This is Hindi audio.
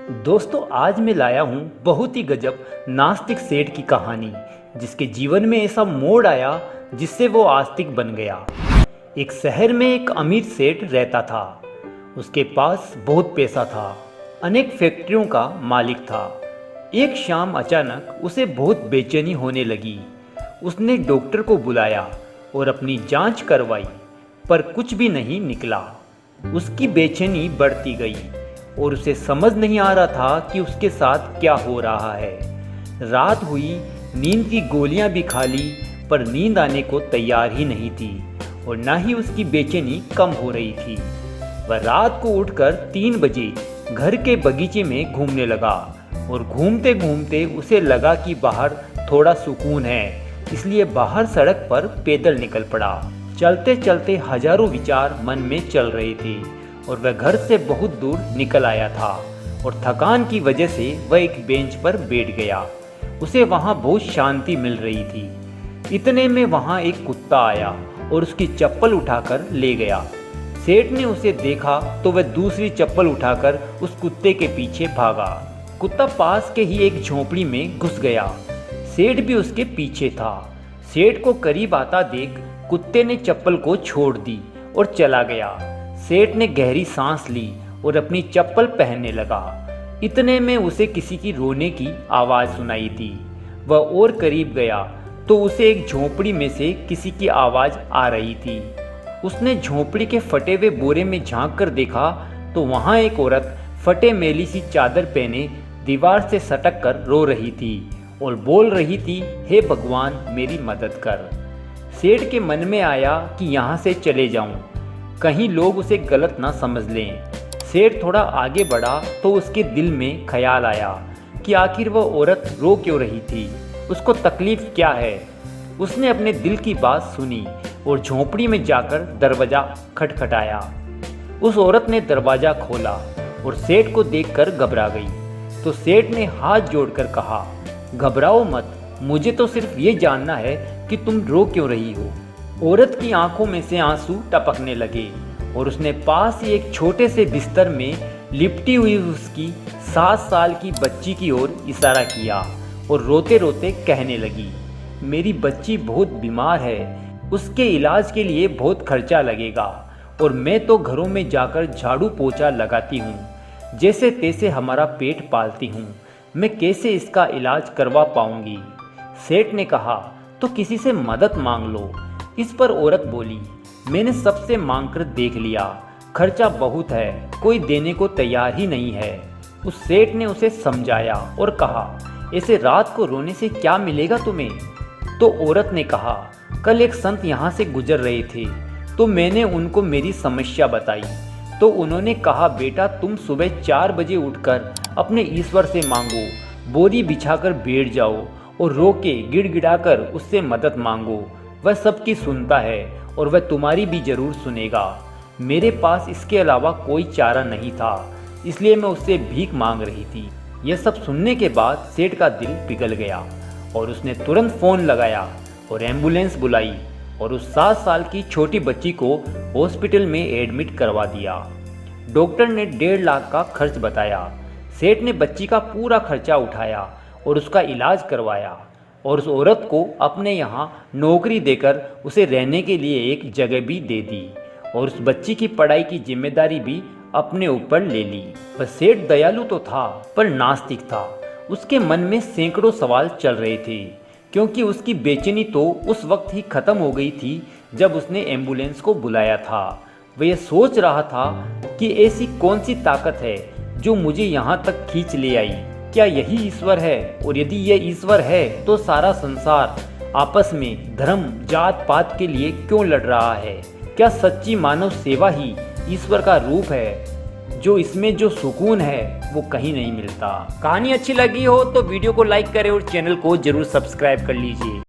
दोस्तों, आज मैं लाया हूँ बहुत ही गजब नास्तिक सेठ की कहानी, जिसके जीवन में ऐसा मोड़ आया जिससे वो आस्तिक बन गया। एक शहर में एक अमीर सेठ रहता था। उसके पास बहुत पैसा था, अनेक फैक्ट्रियों का मालिक था। एक शाम अचानक उसे बहुत बेचैनी होने लगी। उसने डॉक्टर को बुलाया और अपनी जांच करवाई, पर कुछ भी नहीं निकला। उसकी बेचैनी बढ़ती गई और उसे समझ नहीं आ रहा था कि उसके साथ क्या हो रहा है। रात हुई, नींद की गोलियां भी खा ली, पर नींद आने को तैयार ही नहीं थी और ना ही उसकी बेचैनी कम हो रही थी। वह रात को उठकर 3 बजे घर के बगीचे में घूमने लगा और घूमते घूमते उसे लगा कि बाहर थोड़ा सुकून है, इसलिए बाहर सड़क पर पैदल निकल पड़ा। चलते चलते हजारों विचार मन में चल रहे थे और वह घर से बहुत दूर निकल आया था और थकान की वजह से वह एक बेंच पर बैठ गया। उसे वहाँ बहुत शांति मिल रही थी। इतने में वहाँ एक कुत्ता आया और उसकी चप्पल उठाकर ले गया। सेठ ने उसे देखा तो वह दूसरी चप्पल उठाकर उस कुत्ते के पीछे भागा। कुत्ता पास के ही एक झोंपड़ी में घुस गया। सेठ भी उसके पीछे था। सेठ को करीब आता देख कुत्ते ने चप्पल को छोड़ दी और चला गया। सेठ ने गहरी सांस ली और अपनी चप्पल पहनने लगा। इतने में उसे किसी की रोने की आवाज़ सुनाई दी। वह और करीब गया तो उसे एक झोंपड़ी में से किसी की आवाज़ आ रही थी। उसने झोंपड़ी के फटे हुए बोरे में झांक कर देखा तो वहाँ एक औरत फटे मैली सी चादर पहने दीवार से सटक कर रो रही थी और बोल रही थी, हे भगवान, मेरी मदद कर। सेठ के मन में आया कि यहाँ से चले जाऊं, कहीं लोग उसे गलत ना समझ लें। सेठ थोड़ा आगे बढ़ा तो उसके दिल में ख्याल आया कि आखिर वह औरत रो क्यों रही थी, उसको तकलीफ क्या है। उसने अपने दिल की बात सुनी और झोंपड़ी में जाकर दरवाज़ा खटखटाया। उस औरत ने दरवाज़ा खोला और सेठ को देखकर घबरा गई। तो सेठ ने हाथ जोड़कर कहा, घबराओ मत, मुझे तो सिर्फ ये जानना है कि तुम रो क्यों रही हो। औरत की आंखों में से आंसू टपकने लगे और उसने पास ही एक छोटे से बिस्तर में लिपटी हुई उसकी 7 साल की बच्ची की ओर इशारा किया और रोते रोते कहने लगी, मेरी बच्ची बहुत बीमार है, उसके इलाज के लिए बहुत खर्चा लगेगा और मैं तो घरों में जाकर झाड़ू पोछा लगाती हूँ, जैसे तैसे हमारा पेट पालती हूँ, मैं कैसे इसका इलाज करवा पाऊंगी। सेठ ने कहा, तो किसी से मदद मांग लो। इस पर औरत बोली, मैंने सबसे मांग कर देख लिया, खर्चा बहुत है, कोई देने को तैयार ही नहीं है। उस सेठ ने उसे समझाया और कहा, ऐसे रात को रोने से क्या मिलेगा तुम्हें। तो औरत ने कहा, कल एक संत यहाँ से गुजर रहे थे तो मैंने उनको मेरी समस्या बताई तो उन्होंने कहा, बेटा तुम सुबह 4 बजे उठकर अपने ईश्वर से मांगो, बोरी बिछाकर बैठ जाओ और रो के गिड़गिड़ाकर उससे मदद मांगो, वह सबकी सुनता है और वह तुम्हारी भी जरूर सुनेगा। मेरे पास इसके अलावा कोई चारा नहीं था, इसलिए मैं उससे भीख मांग रही थी। यह सब सुनने के बाद सेठ का दिल पिघल गया और उसने तुरंत फ़ोन लगाया और एम्बुलेंस बुलाई और उस 7 साल की छोटी बच्ची को हॉस्पिटल में एडमिट करवा दिया। डॉक्टर ने 1.5 लाख का खर्च बताया। सेठ ने बच्ची का पूरा खर्चा उठाया और उसका इलाज करवाया और उस औरत को अपने यहाँ नौकरी देकर उसे रहने के लिए एक जगह भी दे दी और उस बच्ची की पढ़ाई की जिम्मेदारी भी अपने ऊपर ले ली। वह सेठ दयालु तो था पर नास्तिक था। उसके मन में सैकड़ों सवाल चल रहे थे, क्योंकि उसकी बेचैनी तो उस वक्त ही खत्म हो गई थी जब उसने एम्बुलेंस को बुलाया था। वह यह सोच रहा था कि ऐसी कौन सी ताकत है जो मुझे यहाँ तक खींच ले आई। क्या यही ईश्वर है? और यदि यह ईश्वर है तो सारा संसार आपस में धर्म जात पात के लिए क्यों लड़ रहा है? क्या सच्ची मानव सेवा ही ईश्वर का रूप है? इसमें जो सुकून है वो कहीं नहीं मिलता। कहानी अच्छी लगी हो तो वीडियो को लाइक करें और चैनल को जरूर सब्सक्राइब कर लीजिए।